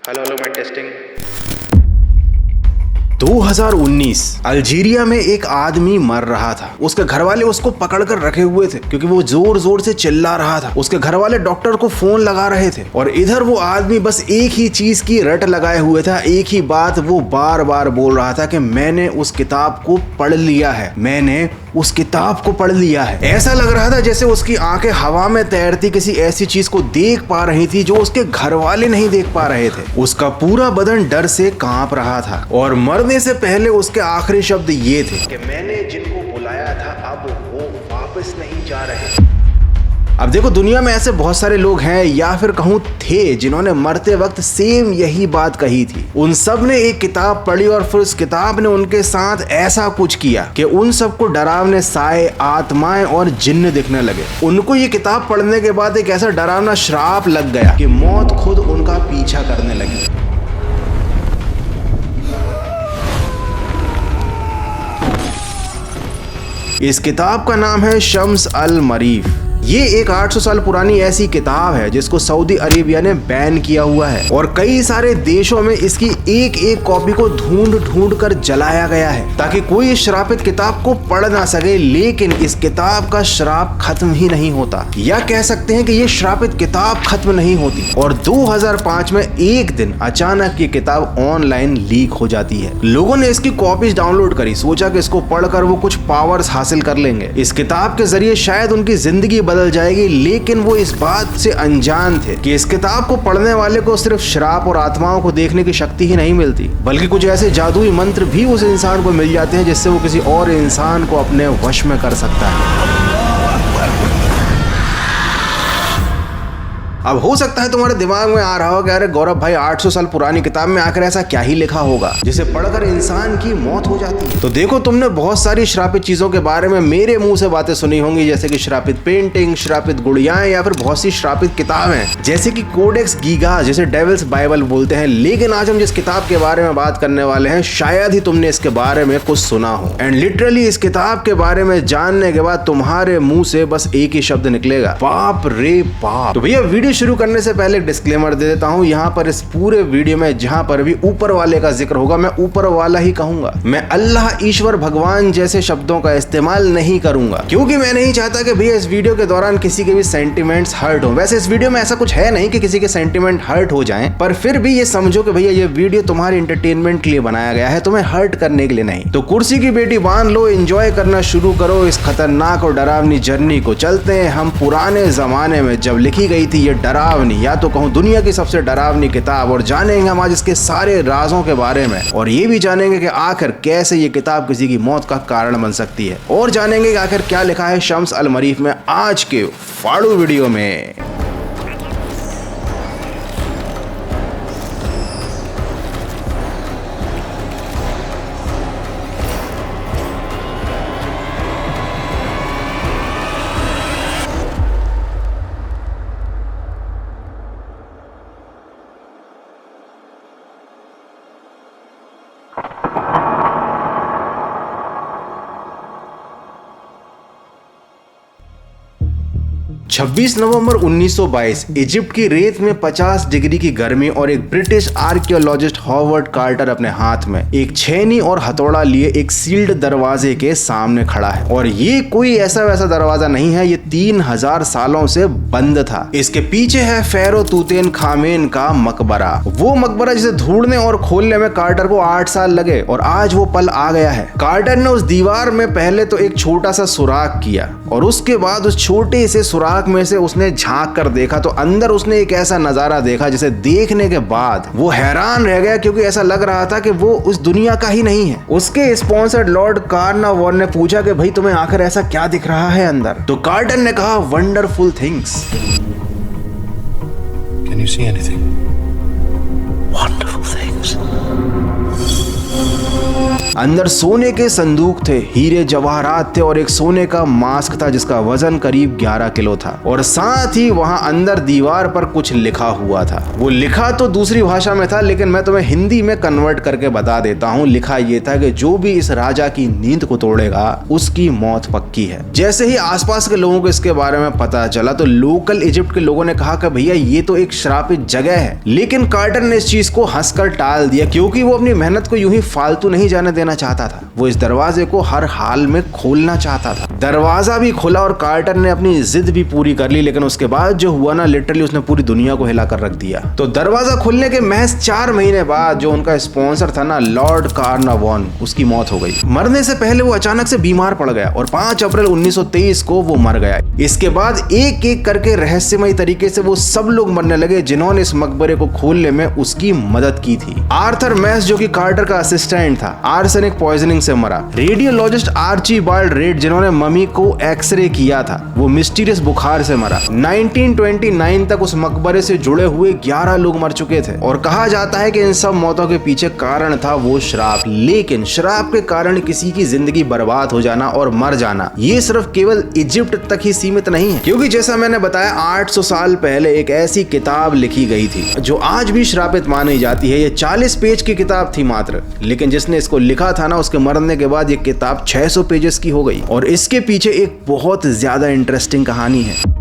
Hello मैं testing. 2019 Algeria में एक आदमी मर रहा था। उसके घर वाले उसको पकड़कर रखे हुए थे क्योंकि वो जोर जोर से चिल्ला रहा था। उसके घर वाले डॉक्टर को फोन लगा रहे थे और इधर वो आदमी बस एक ही चीज की रट लगाए हुए था। एक ही बात वो बार बार बोल रहा था कि मैंने उस किताब को पढ़ लिया है, मैंने उस किताब को पढ़ लिया है। ऐसा लग रहा था जैसे उसकी आंखें हवा में तैरती किसी ऐसी चीज को देख पा रही थी जो उसके घर वाले नहीं देख पा रहे थे। उसका पूरा बदन डर से कांप रहा था और मरने से पहले उसके आखिरी शब्द ये थे कि मैंने जिनको बुलाया था अब वो वापस नहीं जा रहे। अब देखो, दुनिया में ऐसे बहुत सारे लोग हैं या फिर कहूँ थे जिन्होंने मरते वक्त सेम यही बात कही थी। उन सब ने एक किताब पढ़ी और फिर उस किताब ने उनके साथ ऐसा कुछ किया कि उन सबको डरावने साए, आत्माएं और जिन्न दिखने लगे। उनको ये किताब पढ़ने के बाद एक ऐसा डरावना श्राप लग गया कि मौत खुद उनका पीछा करने लगी। इस किताब का नाम है शम्स अल मरीफ। ये एक 800 साल पुरानी ऐसी किताब है जिसको सऊदी अरेबिया ने बैन किया हुआ है और कई सारे देशों में इसकी एक एक कॉपी को ढूंढ ढूंढ कर जलाया गया है ताकि कोई इस श्रापित किताब को पढ़ ना सके। लेकिन इस किताब का श्राप खत्म ही नहीं होता, या कह सकते हैं कि ये श्रापित किताब खत्म नहीं होती। और 2005 में एक दिन अचानक ये किताब ऑनलाइन लीक हो जाती है। लोगों ने इसकी कॉपीज डाउनलोड करी, सोचा कि इसको पढ़कर वो कुछ पावर्स हासिल कर लेंगे, इस किताब के जरिए शायद उनकी जिंदगी बदल जाएगी। लेकिन वो इस बात से अनजान थे कि इस किताब को पढ़ने वाले को सिर्फ श्राप और आत्माओं को देखने की शक्ति ही नहीं मिलती, बल्कि कुछ ऐसे जादुई मंत्र भी उस इंसान को मिल जाते हैं जिससे वो किसी और इंसान को अपने वश में कर सकता है। अब हो सकता है तुम्हारे दिमाग में आ रहा हो कि अरे गौरव भाई, 800 साल पुरानी किताब में आकर ऐसा क्या ही लिखा होगा जिसे पढ़कर इंसान की मौत हो जाती है। तो देखो, तुमने बहुत सारी श्रापित चीजों के बारे में मेरे मुंह से बातें सुनी होंगी, जैसे कि श्रापित पेंटिंग, श्रापित गुड़ियाएं या फिर बहुत सी श्रापित किताबें जैसे कि कोडेक्स गीगा, जिसे डेविल्स बाइबल बोलते हैं। लेकिन आज हम जिस किताब के बारे में बात करने वाले हैं शायद ही तुमने इसके बारे में कुछ सुना हो। एंड लिटरली इस किताब के बारे में जानने के बाद तुम्हारे मुंह से बस एक ही शब्द निकलेगा, बाप रे बाप। तो भैया, वीडियो शुरू करने से पहले एक डिस्क्लेमर दे देता हूं। यहां पर इस पूरे वीडियो में जहां पर भी ऊपर वाले का जिक्र होगा मैं ऊपर वाला ही कहूंगा। मैं अल्लाह, ईश्वर, भगवान जैसे शब्दों का इस्तेमाल नहीं करूंगा क्योंकि मैं नहीं चाहता कि भैया इस वीडियो के दौरान किसी के भी सेंटिमेंट्स हर्ट हो। वैसे इस वीडियो में ऐसा कुछ है नहीं कि किसी के सेंटिमेंट हर्ट हो जाएं, पर फिर भी ये समझो कि भैया ये वीडियो तुम्हारे एंटरटेनमेंट के लिए बनाया गया है, तुम्हें हर्ट करने के लिए नहीं। तो कुर्सी की बेटी बांध लो, एंजॉय करना शुरू करो इस खतरनाक और डरावनी जर्नी को। चलते हैं हम पुराने जमाने में जब लिखी गई थी ये डरावनी, या तो कहूं दुनिया की सबसे डरावनी किताब, और जानेंगे हम आज इसके सारे राजों के बारे में। और ये भी जानेंगे कि आखिर कैसे ये किताब किसी की मौत का कारण बन सकती है, और जानेंगे कि आखिर क्या लिखा है शम्स अल मरीफ में आज के फाड़ू वीडियो में। छब्बीस नवंबर 1922 इजिप्ट की रेत में 50 डिग्री की गर्मी और एक ब्रिटिश आर्कियोलॉजिस्ट हॉवर्ड कार्टर अपने हाथ में एक छेनी और हथौड़ा लिए एक सील्ड दरवाजे के सामने खड़ा है। और ये कोई ऐसा वैसा दरवाजा नहीं है, ये 3000 सालों से बंद था। इसके पीछे है फेरो तूतेन खामेन का मकबरा, वो मकबरा जिसे ढूंढने और खोलने में कार्टर को 8 साल लगे और आज वो पल आ गया है। कार्टर ने उस दीवार में पहले तो एक छोटा सा सुराख किया और उसके बाद उस छोटे से सुराख में से उसने झांक कर देखा तो अंदर उसने एक ऐसा नजारा देखा जिसे देखने के बाद वो हैरान रह गया, क्योंकि ऐसा लग रहा था कि वो उस दुनिया का ही नहीं है। उसके स्पॉन्सर्ड लॉर्ड कार्नावॉर ने पूछा कि भाई तुम्हें आखिर ऐसा क्या दिख रहा है अंदर। तो कार्टर ने कहा, wonderful things. Can you see anything? Wonderful things. अंदर सोने के संदूक थे, हीरे जवाहरात थे और एक सोने का मास्क था जिसका वजन करीब 11 किलो था। और साथ ही वहां अंदर दीवार पर कुछ लिखा हुआ था। वो लिखा तो दूसरी भाषा में था, लेकिन मैं तुम्हें हिंदी में कन्वर्ट करके बता देता हूँ। लिखा ये था कि जो भी इस राजा की नींद को तोड़ेगा उसकी मौत पक्की है। जैसे ही आसपास के लोगों को इसके बारे में पता चला तो लोकल इजिप्ट के लोगों ने कहा कि भैया ये तो एक श्रापित जगह है। लेकिन कार्टर ने इस चीज को हंसकर टाल दिया, क्योंकि वो अपनी मेहनत को यूं ही फालतू नहीं जाने देना चाहता था। वो इस दरवाजे को हर हाल में खोलना चाहता था। दरवाजा भी खुला और कार्टर ने अपनी जिद भी पूरी कर ली, लेकिन उसके बाद जो हुआ ना, लिटरली उसने पूरी दुनिया को हिला कर रख दिया। तो दरवाजा खुलने के महज 4 महीने बाद जो उनका स्पॉन्सर था ना, लॉर्ड कार्नावान, उसकी मौत हो गई। मरने से पहले वो अचानक से बीमार पड़ गया और 5 अप्रैल 1923 को वो मर गया। इसके बाद एक एक करके रहस्यमय तरीके से वो सब लोग मरने लगे जिन्होंने इस मकबरे को खोलने में उसकी मदद की थी। आर्थर मैस जो कि कार्टर का असिस्टेंट था, आर्सेनिक पॉइजनिंग से मरा। रेडियोलॉजिस्ट आर्चीबाल्ड रेड जिन्होंने मम्मी को एक्सरे किया था, वो मिस्टीरियस बुखार से मरा। 1929 तक उस मकबरे से जुड़े हुए 11 लोग मर चुके थे और कहा जाता है कि इन सब मौतों के पीछे कारण था वो श्राप। लेकिन श्राप के कारण किसी की जिंदगी बर्बाद हो जाना और मर जाना, ये सिर्फ केवल इजिप्ट तक ही सीमित नहीं है, क्योंकि जैसा मैंने बताया 800 साल पहले एक ऐसी किताब लिखी गई थी जो आज भी श्रापित मानी जाती है। ये 40 पेज की किताब थी मात्र, लेकिन जिसने इसको लिखा था ना, उसके मरने के बाद ये किताब 600 पेजेस की हो गई। और इसके पीछे एक बहुत ज्यादा इंटरेस्टिंग कहानी है।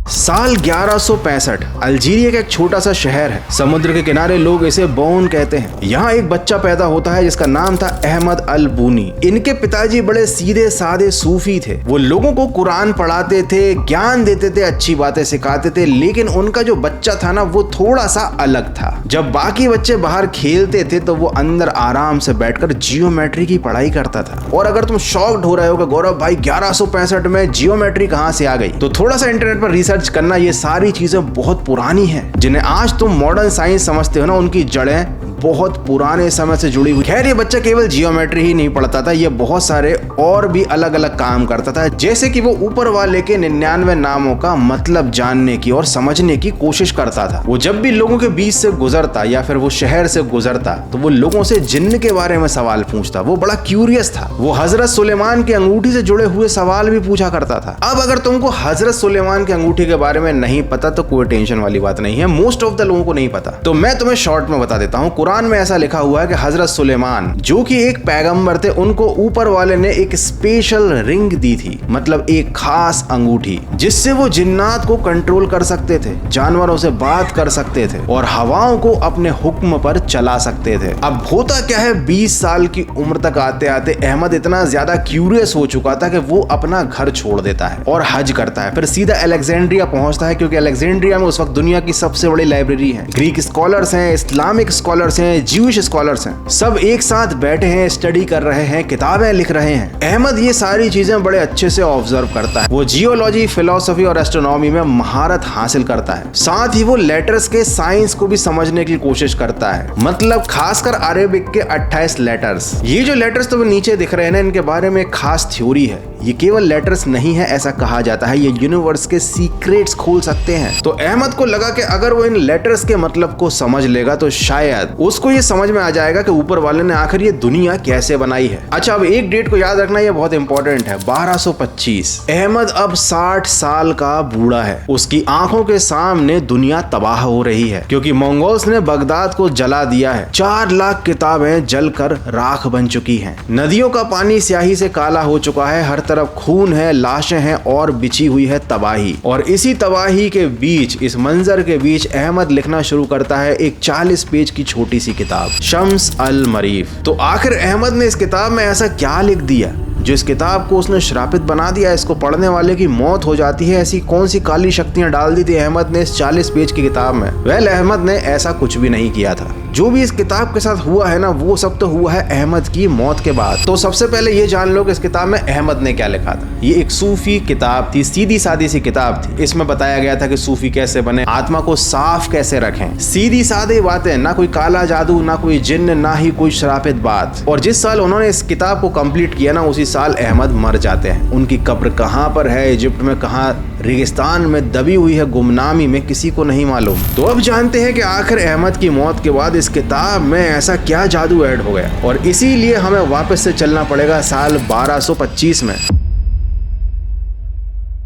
साल 1165 अल्जीरिया का एक छोटा सा शहर है, समुद्र के किनारे लोग इसे बोन कहते हैं। यहाँ एक बच्चा पैदा होता है जिसका नाम था अहमद अल बूनी। इनके पिताजी बड़े सीधे साधे सूफी थे। वो लोगों को कुरान पढ़ाते थे, ज्ञान देते थे, अच्छी बातें सिखाते थे, लेकिन उनका जो बच्चा था ना, वो थोड़ा सा अलग था। जब बाकी बच्चे बाहर खेलते थे तो वो अंदर आराम से बैठकर जियोमेट्री की पढ़ाई करता था। और अगर तुम शॉक्ड हो रहे हो कि गौरव भाई 1165 में जियोमेट्री कहाँ से आ गई, तो थोड़ा सा इंटरनेट पर रिसर्च करना। ये सारी चीजें बहुत पुरानी हैं, जिन्हें आज तुम मॉडर्न साइंस समझते हो ना, उनकी जड़ें बहुत पुराने समय से जुड़ी हुई। खैर, ये बच्चा केवल जियोमेट्री ही नहीं पढ़ता था, ये बहुत सारे और भी अलग अलग काम करता था। जैसे कि वो ऊपर वाले के 99 नामों का मतलब जानने की और समझने की कोशिश करता था। वो जब भी लोगों के बीच से गुजरता या फिर वो शहर से गुजरता तो वो लोगों से जिन्न के बारे में सवाल पूछता। वो बड़ा क्यूरियस था। वो हजरत सुलेमान की अंगूठी से जुड़े हुए सवाल भी पूछा करता था। अब अगर तुमको हजरत सुलेमान की अंगूठी के बारे में नहीं पता तो कोई टेंशन वाली बात नहीं है, मोस्ट ऑफ द लोगों को नहीं पता। तो मैं तुम्हें शॉर्ट में बता देता हूँ। कुरान में ऐसा लिखा हुआ है कि हजरत सुलेमान जो कि एक पैगंबर थे, उनको ऊपर वाले ने एक स्पेशल रिंग दी थी, मतलब एक खास अंगूठी, जिससे वो जिन्नात को कंट्रोल कर सकते थे, जानवरों से बात कर सकते थे और हवाओं को अपने हुक्म पर चला सकते थे। अब होता क्या है, 20 साल की उम्र तक आते आते अहमद इतना ज्यादा क्यूरियस हो चुका था कि वो अपना घर छोड़ देता है और हज करता है। फिर सीधा अलेक्जेंड्रिया पहुंचता है, क्योंकि अलेक्जेंड्रिया में उस वक्त दुनिया की सबसे बड़ी लाइब्रेरी है। ग्रीक स्कॉलर्स हैं, इस्लामिक स्कॉलर्स हैं, ज्यूइश स्कॉलर्स हैं, सब एक साथ बैठे हैं, स्टडी कर रहे हैं, किताबें लिख रहे हैं। अहमद ये सारी चीजें बड़े अच्छे से ऑब्जर्व करता है। वो जियोलॉजी, फिलोसफी और एस्ट्रोनॉमी में महारत हासिल करता है। साथ ही वो लेटर्स के साइंस को भी समझने की कोशिश करता है, मतलब खासकर अरेबिक के 28 लेटर्स। ये जो लेटर्स तो नीचे दिख रहे हैं ना, इनके बारे में खास थ्योरी है। ये केवल लेटर्स नहीं है, ऐसा कहा जाता है ये यूनिवर्स के सीक्रेट्स खोल सकते हैं। तो अहमद को लगा कि अगर वो इन लेटर्स के मतलब को समझ लेगा तो शायद उसको ये समझ में आ जाएगा कि ऊपर वाले ने आखिर ये दुनिया कैसे बनाई है। अच्छा, अब एक डेट को याद रखना, ये बहुत इंपॉर्टेंट है, 1225। अहमद अब 60 साल का बूढ़ा है। उसकी आंखों के सामने दुनिया तबाह हो रही है, क्योंकि मंगोल्स ने बगदाद को जला दिया है। 4 लाख किताबें जलकर राख बन चुकी हैं। नदियों का पानी स्याही से काला हो चुका है, हर तरफ खून है, लाशें हैं और बिछी हुई है तबाही। और इसी तबाही के बीच, इस मंजर के बीच अहमद लिखना शुरू करता है एक 40 पेज की छोटी सी किताब, शम्स अल मरीफ। तो आखिर अहमद ने इस किताब में ऐसा क्या लिख दिया जो इस किताब को उसने श्रापित बना दिया, इसको पढ़ने वाले की मौत हो जाती है? ऐसी कौन सी काली शक्तियां डाल दी थी अहमद ने इस 40 पेज की किताब में? वेल, अहमद ने ऐसा कुछ भी नहीं किया था। जो भी इस किताब के साथ हुआ है ना, वो सब तो हुआ है अहमद की मौत के बाद। तो सबसे पहले ये जान लो कि इस किताब में अहमद ने क्या लिखा था। ये एक सूफी किताब थी, सीधी सादी सी किताब थी। इसमें बताया गया था कि सूफी कैसे बने, आत्मा को साफ कैसे रखें, सीधी सादी बातें, ना कोई काला जादू, ना कोई जिन्न, ना ही कोई श्रापित बात। और जिस साल उन्होंने इस किताब को कंप्लीट किया ना, उसी साल अहमद मर जाते हैं। उनकी कब्र कहाँ पर है, इजिप्ट में कहाँ रेगिस्तान में दबी हुई है गुमनामी में, किसी को नहीं मालूम। तो अब जानते हैं कि आखिर अहमद की मौत के बाद इस किताब में ऐसा क्या जादू ऐड हो गया, और इसीलिए हमें वापस से चलना पड़ेगा साल 1225 में।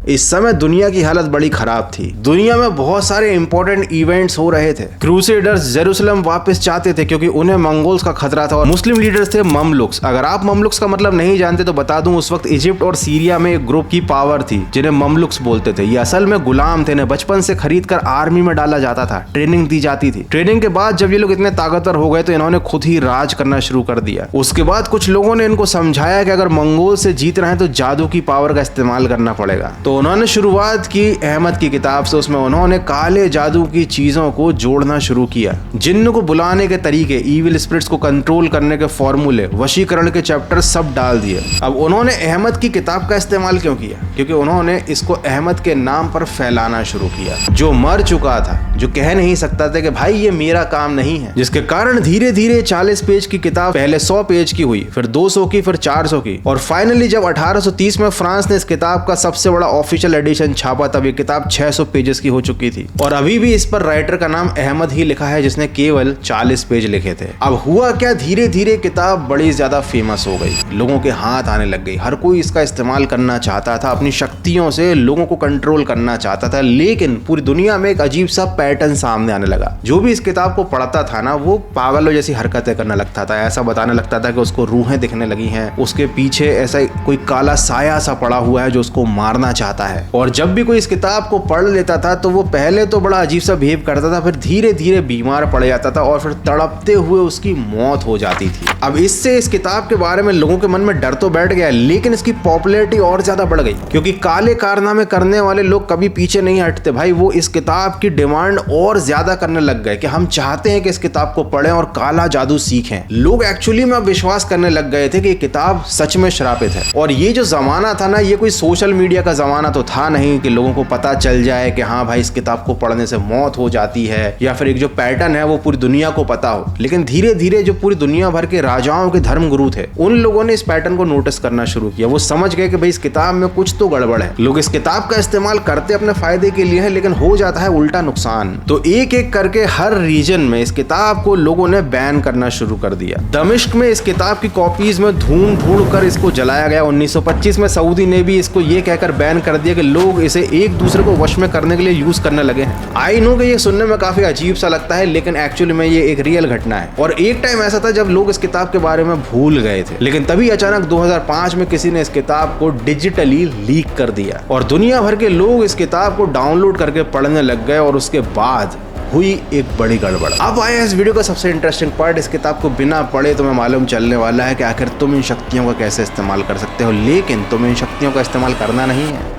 इस समय दुनिया की हालत बड़ी खराब थी। दुनिया में बहुत सारे इंपॉर्टेंट इवेंट्स हो रहे थे। क्रूसेडर्स जेरूसलम वापस चाहते थे क्योंकि उन्हें मंगोल्स का खतरा था, और मुस्लिम लीडर्स थे ममलुक्स। अगर आप ममलुक्स का मतलब नहीं जानते तो बता दूं, उस वक्त इजिप्ट और सीरिया में एक ग्रुप की पावर थी जिन्हें ममलुक्स बोलते थे। ये असल में गुलाम थे, इन्हें बचपन से खरीद कर आर्मी में डाला जाता था, ट्रेनिंग दी जाती थी। ट्रेनिंग के बाद जब ये लोग इतने ताकतवर हो गए तो इन्होंने खुद ही राज करना शुरू कर दिया। उसके बाद कुछ लोगों ने इनको समझाया कि अगर मंगोल से जीतना है तो जादू की पावर का इस्तेमाल करना पड़ेगा। तो उन्होंने शुरुआत की अहमद की किताब से। उसमें उन्होंने काले जादू की चीजों को जोड़ना शुरू किया, जिन्न को बुलाने के तरीके, इविल स्पिरिट्स को कंट्रोल करने के फॉर्मूले, वशीकरण के चैप्टर सब डाल दिए। अब उन्होंने अहमद की किताब का इस्तेमाल क्यों किया? क्योंकि उन्होंने इसको अहमद के नाम पर फैलाना शुरू किया, जो मर चुका था, जो कह नहीं सकता था कि भाई ये मेरा काम नहीं है। जिसके कारण धीरे धीरे 40 पेज की किताब पहले 100 पेज की हुई, फिर 200 की, फिर 400 की, और फाइनली जब 1830 में फ्रांस ने इस किताब का सबसे बड़ा ऑफिशियल एडिशन छापा तब ये किताब 600 पेजेस की हो चुकी थी। और अभी भी इस पर राइटर का नाम अहमद ही लिखा है, जिसने केवल 40 पेज लिखे थे। अब हुआ क्या, धीरे धीरे किताब बड़ी ज्यादा फेमस हो गई, लोगों के हाथ आने लग गई, हर कोई इसका इस्तेमाल करना चाहता था, अपनी शक्तियों से लोगों को कंट्रोल करना चाहता था। लेकिन पूरी दुनिया में एक अजीब सा पैटर्न सामने आने लगा। जो भी इस किताब को पढ़ता था ना, वो पागलों जैसी हरकतें करने लगता था। ऐसा बताने लगता था कि उसको रूहें दिखने लगी हैं, उसके पीछे ऐसा कोई काला साया सा पड़ा हुआ है जो उसको मारना चाहता है। और जब भी कोई इस किताब को पढ़ लेता था तो वो पहले तो बड़ा अजीब सा बिहेव करता था, फिर धीरे धीरे बीमार पड़ जाता था और फिर तड़पते हुए उसकी मौत हो जाती थी। अब इससे इस किताब के बारे में लोगों के मन में डर तो बैठ गया, लेकिन इसकी पॉपुलैरिटी और ज्यादा बढ़ गई, क्योंकि काले कारनामे करने वाले लोग कभी पीछे नहीं हटते भाई। वो इस किताब की डिमांड और ज्यादा करने लग गए कि हम चाहते हैं कि इस किताब को पढ़ें और काला जादू सीखें। लोग एक्चुअली में अब विश्वास करने लग गए थे कि ये किताब सच में श्रापित है। और ये जो जमाना था ना, ये कोई सोशल मीडिया का जमाना तो था नहीं कि लोगों को पता चल जाए कि हाँ भाई इस किताब को पढ़ने से मौत हो जाती है, या फिर एक जो पैटर्न है वो पूरी दुनिया को पता हो। लेकिन धीरे धीरे जो पूरी दुनिया भर के राजाओं के धर्मगुरु थे, उन लोगों ने इस पैटर्न को नोटिस करना शुरू किया। वो समझ गए कि भाई इस किताब में कुछ तो गड़बड़ है। लोग इस किताब का इस्तेमाल करते अपने फायदे के लिए है, लेकिन हो जाता है उल्टा नुकसान। तो एक एक करके हर रीजन में इस किताब को लोगों ने बैन करना शुरू कर दिया। दमिश्क में इस किताब की कॉपीज में ढूंढ कर इसको जलाया गया। 1925 में सऊदी ने भी इसको ये कहकर बैन कर दिया कि लोग इसे एक दूसरे को वश में करने के लिए यूज करने लगे हैं। आई नो कि ये सुनने में काफी अजीब सा लगता है, लेकिन एक्चुअली में ये एक रियल घटना है। और एक टाइम ऐसा था जब लोग इस किताब के बारे में भूल गए थे, लेकिन तभी अचानक 2005 में किसी ने इस किताब को डिजिटली लीक कर दिया और दुनिया भर के लोग इस किताब को डाउनलोड करके पढ़ने लग गए। और उसके बाद हुई एक बड़ी गड़बड़। अब आया इस वीडियो का सबसे इंटरेस्टिंग पार्ट। इस किताब को बिना पढ़े तुम्हें मालूम चलने वाला है कि आखिर तुम इन शक्तियों का कैसे इस्तेमाल कर सकते हो, लेकिन तुम्हें इन शक्तियों का इस्तेमाल करना नहीं है।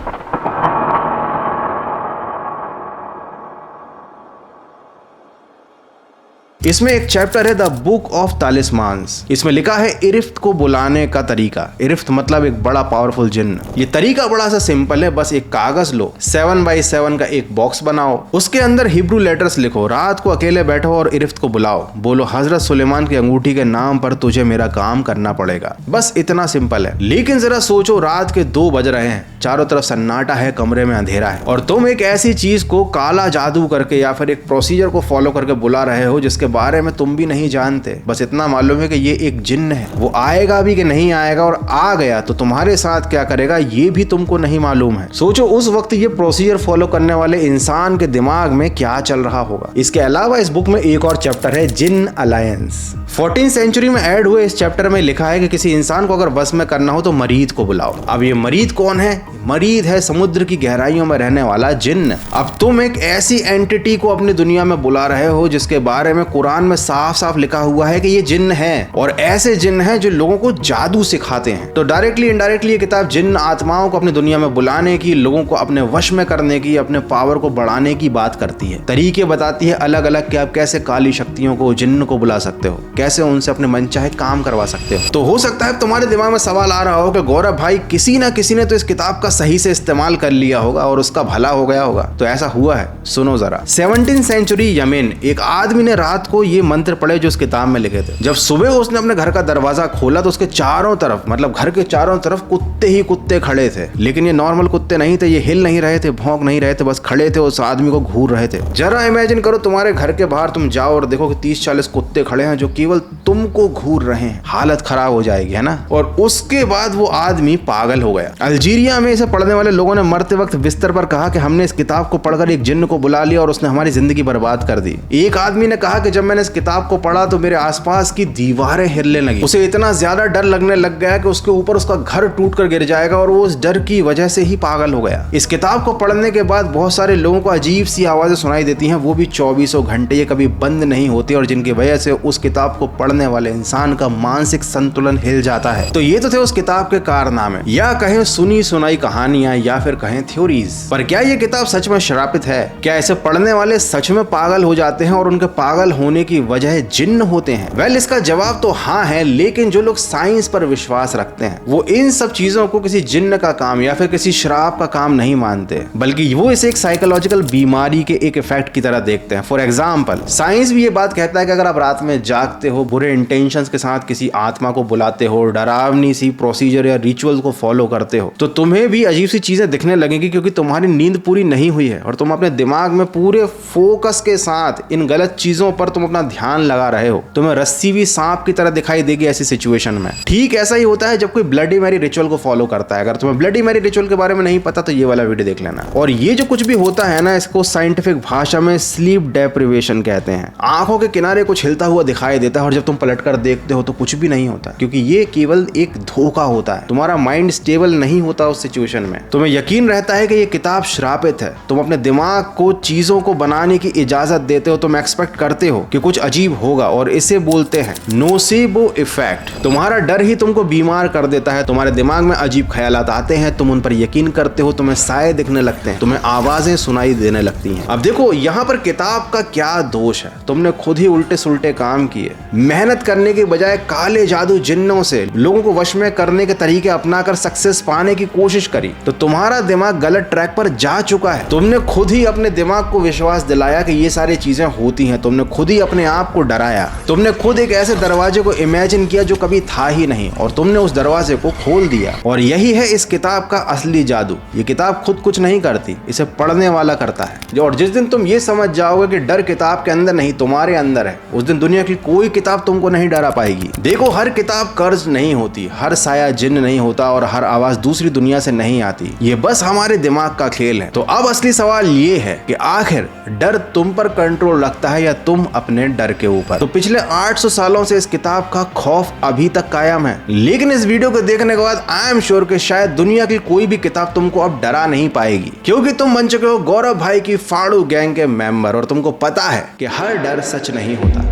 इसमें एक चैप्टर है द बुक ऑफ तालिस्मान्स। इसमें लिखा है इरिफ्त को बुलाने का तरीका। इरिफ्त मतलब एक बड़ा पावरफुल जिन्न। ये तरीका बड़ा सा सिंपल है, बस एक कागज लो, 7x7 का एक बॉक्स बनाओ, उसके अंदर हिब्रू लेटर्स लिखो, रात को अकेले बैठो और इरिफ्त को बुलाओ, बोलो हजरत सुलेमान की अंगूठी के नाम पर तुझे मेरा काम करना पड़ेगा। बस इतना सिंपल है। लेकिन जरा सोचो, रात के 2 बज रहे हैं, चारों तरफ सन्नाटा है, कमरे में अंधेरा है, और तुम एक ऐसी चीज को काला जादू करके या फिर एक प्रोसीजर को फॉलो करके बुला रहे हो जिसके बारे में तुम भी नहीं जानते। बस इतना मालूम है कि ये एक जिन्न है, वो आएगा भी कि नहीं आएगा, और आ गया तो तुम्हारे साथ क्या करेगा ये भी तुमको नहीं मालूम है। सोचो उस वक्त ये प्रोसीजर फॉलो करने वाले इंसान के दिमाग में क्या चल रहा होगा। इसके अलावा इस बुक में एक और चैप्टर है, जिन्न अलायंस। 14th सेंचुरी में ऐड हुए इस चैप्टर में लिखा है कि किसी इंसान को अगर बस में करना हो तो मरीद को बुलाओ। अब ये मरीद कौन है? मरीद है समुद्र की गहराइयों में रहने वाला जिन्न। अब तुम एक ऐसी एंटिटी को अपनी दुनिया में बुला रहे हो जिसके बारे में कुरान में साफ साफ लिखा हुआ है कि ये जिन्न है, और ऐसे जिन्न हैं जो लोगों को जादू सिखाते हैं। तो डायरेक्टली इनडायरेक्टली ये किताब जिन्न आत्माओं को अपनी दुनिया में बुलाने की, लोगों को अपने वश में करने की, अपने पावर को बढ़ाने की बात करती है। तरीके बताती है अलग अलग कि आप कैसे काली शक्तियों को, जिन्न को बुला सकते हो, कैसे उनसे अपने मनचाहे काम करवा सकते हो। तो हो सकता है तुम्हारे दिमाग में सवाल आ रहा हो कि गौरव भाई किसी ना किसी ने तो इस किताब का सही से इस्तेमाल कर लिया होगा और उसका भला हो गया होगा। तो ऐसा हुआ है, सुनो जरा। 17th सेंचुरी यमेन, एक आदमी ने रात को ये मंत्र पढ़े जो उस किताब में लिखे थे। जब सुबह उसने अपने घर का दरवाजा खोला तो उसके चारों तरफ, मतलब घर के चारों तरफ कुत्ते ही कुत्ते खड़े थे। लेकिन ये नॉर्मल कुत्ते नहीं थे, ये हिल नहीं रहे थे, भौंक नहीं रहे थे, बस खड़े थे, उस आदमी को घूर रहे थे। जरा इमेजिन करो तुम्हारे घर के बाहर तुम जाओ और देखो कि 30-40 कुत्ते खड़े हैं जो केवल तुमको घूर रहे हैं। हालत खराब हो जाएगी, है ना। और उसके बाद वो आदमी पागल हो गया। अल्जीरिया में इसे पढ़ने वाले लोगों ने मरते वक्त बिस्तर पर कहा कि हमने इस किताब को पढ़कर एक जिन्न को बुला लिया और उसने हमारी जिंदगी बर्बाद कर दी। एक आदमी ने कहा कि जब मैंने इस किताब को पढ़ा तो मेरे आसपास की दीवारें हिलने लगी। उसे इतना ज्यादा डर लगने लग गया कि उसके ऊपर उसका घर टूट कर गिर जाएगा और वो उस डर की वजह से ही पागल हो गया। इस किताब को पढ़ने के बाद बहुत सारे लोगों को अजीब सी आवाजें सुनाई देती हैं, वो भी 24 घंटे, ये कभी बंद नहीं होती, और जिनकी वजह से उस किताब को पढ़ने वाले इंसान का मानसिक संतुलन हिल जाता है। तो ये तो थे उस किताब के कारनामे, या कहें सुनी सुनाई कहानियां, या फिर कहें थ्योरीज। पर क्या ये किताब सच में श्रापित है? क्या इसे पढ़ने वाले सच में पागल हो जाते हैं और उनके पागल होने की वजह जिन्न होते हैं? वेल, इसका जवाब तो हाँ है, लेकिन जो लोग साइंस पर विश्वास रखते हैं वो इन सब चीजों को किसी जिन्न का काम या फिर किसी श्राप का काम नहीं मानते, बल्कि वो इसे एक साइकोलॉजिकल बीमारी के एक इफेक्ट की तरह देखते हैं। फॉर एग्जाम्पल, साइंस भी ये बात कहता है कि अगर आप रात में जागते हो, बुरे इंटेंशंस के साथ किसी आत्मा को बुलाते हो, डरावनी सी प्रोसीजर या रिचुअल्स को फॉलो करते हो, तो तुम्हें भी अजीब सी चीजें दिखने लगेंगी, क्योंकि तुम्हारी नींद पूरी नहीं हुई है और तुम अपने दिमाग में पूरे फोकस के साथ इन गलत चीजों पर तुम अपना ध्यान लगा रहे हो। तुम्हें रस्सी भी सांप की तरह दिखाई देगी ऐसी सिचुएशन में। ठीक ऐसा ही होता है जब कोई ब्लडी मैरी रिचुअल को फॉलो करता है। अगर तुम्हें ब्लडी मैरी रिचुअल के बारे में नहीं पता तो ये वाला वीडियो देख लेना। और ये जो कुछ भी होता है ना, इसको साइंटिफिक भाषा में स्लीप डेप्रिवेशन कहते हैं। आंखों के किनारे कुछ हिलता हुआ दिखाई देता है और जब तुम पलटकर देखते हो तो कुछ भी नहीं होता, क्योंकि ये केवल एक धोखा होता है। तुम्हारा माइंड स्टेबल नहीं होता उस सिचुएशन में। तुम्हें यकीन रहता है कि ये किताब श्रापित है। तुम अपने दिमाग को चीजों को बनाने की इजाजत देते हो, तुम एक्सपेक्ट करते हो कि कुछ अजीब होगा, और इसे बोलते हैं नोसेबो इफेक्ट। तुम्हारा डर ही तुमको बीमार कर देता है। तुम्हारे दिमाग में अजीब ख्यालात आते हैं, तुम उन पर यकीन करते हो, तुम्हें साए दिखने लगते हैं, तुम्हें आवाजें सुनाई देने लगती हैं। अब देखो यहाँ पर किताब का क्या दोष है? तुमने खुद ही उल्टे सुल्टे काम किए। मेहनत करने के बजाय काले जादू जिन्नों से लोगों को वश में करने के तरीके अपनाकर सक्सेस पाने की कोशिश करी, तो तुम्हारा दिमाग गलत ट्रैक पर जा चुका है। तुमने खुद ही अपने दिमाग को विश्वास दिलाया कि ये सारी चीजें होती हैं। तुमने खुद ही अपने आप को डराया। तुमने खुद एक ऐसे दरवाजे को इमेजिन किया जो कभी था ही नहीं, और तुमने उस दरवाजे को खोल दिया। और यही है इस किताब का असली जादू। ये किताब खुद कुछ नहीं करती, इसे पढ़ने वाला करता है। और जिस दिन तुम ये समझ जाओगे कि डर किताब के अंदर नहीं तुम्हारे अंदर है, उस दिन दुनिया की कोई किताब तुमको नहीं डरा पाएगी। देखो, हर किताब कर्ज नहीं होती, हर साया जिन्न नहीं होता, और हर आवाज दूसरी दुनिया से नहीं आती। ये बस हमारे दिमाग का खेल है। तो अब असली सवाल ये है कि आखिर डर तुम पर कंट्रोल रखता है या तुम अपने डर के ऊपर? तो पिछले 800 सालों से इस किताब का खौफ अभी तक कायम है, लेकिन इस वीडियो को देखने के बाद आई एम श्योर कि शायद दुनिया की कोई भी किताब तुमको अब डरा नहीं पाएगी, क्योंकि तुम बन चुके हो गौरव भाई की फाड़ू गैंग के मेंबर, और तुमको पता है कि हर डर सच नहीं होता।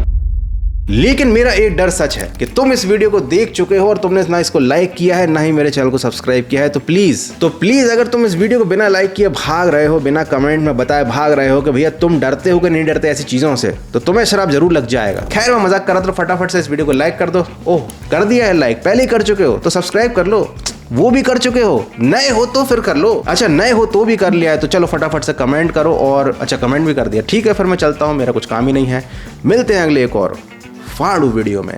लेकिन मेरा एक डर सच है कि तुम इस वीडियो को देख चुके हो और तुमने ना इसको लाइक किया है, ना ही मेरे चैनल को सब्सक्राइब किया है। तो प्लीज अगर तुम इस वीडियो को बिना लाइक किए भाग रहे हो, बिना कमेंट में बताए भाग रहे हो कि भैया तुम डरते हो कि नहीं डरते ऐसी चीजों से, तो तुम्हें शराब जरूर लग जाएगा। खैर, मैं मजाक कर रहा था, फटाफट से इस वीडियो को लाइक कर दो। ओह, कर दिया है लाइक? पहले ही कर चुके हो तो सब्सक्राइब कर लो। वो भी कर चुके हो, नए हो तो फिर कर लो। अच्छा, नए हो तो भी कर लिया है तो चलो फटाफट से कमेंट करो। और अच्छा, कमेंट भी कर दिया, ठीक है, फिर मैं चलता हूँ, मेरा कुछ काम ही नहीं है। मिलते हैं अगले एक और फाड़ू वीडियो में।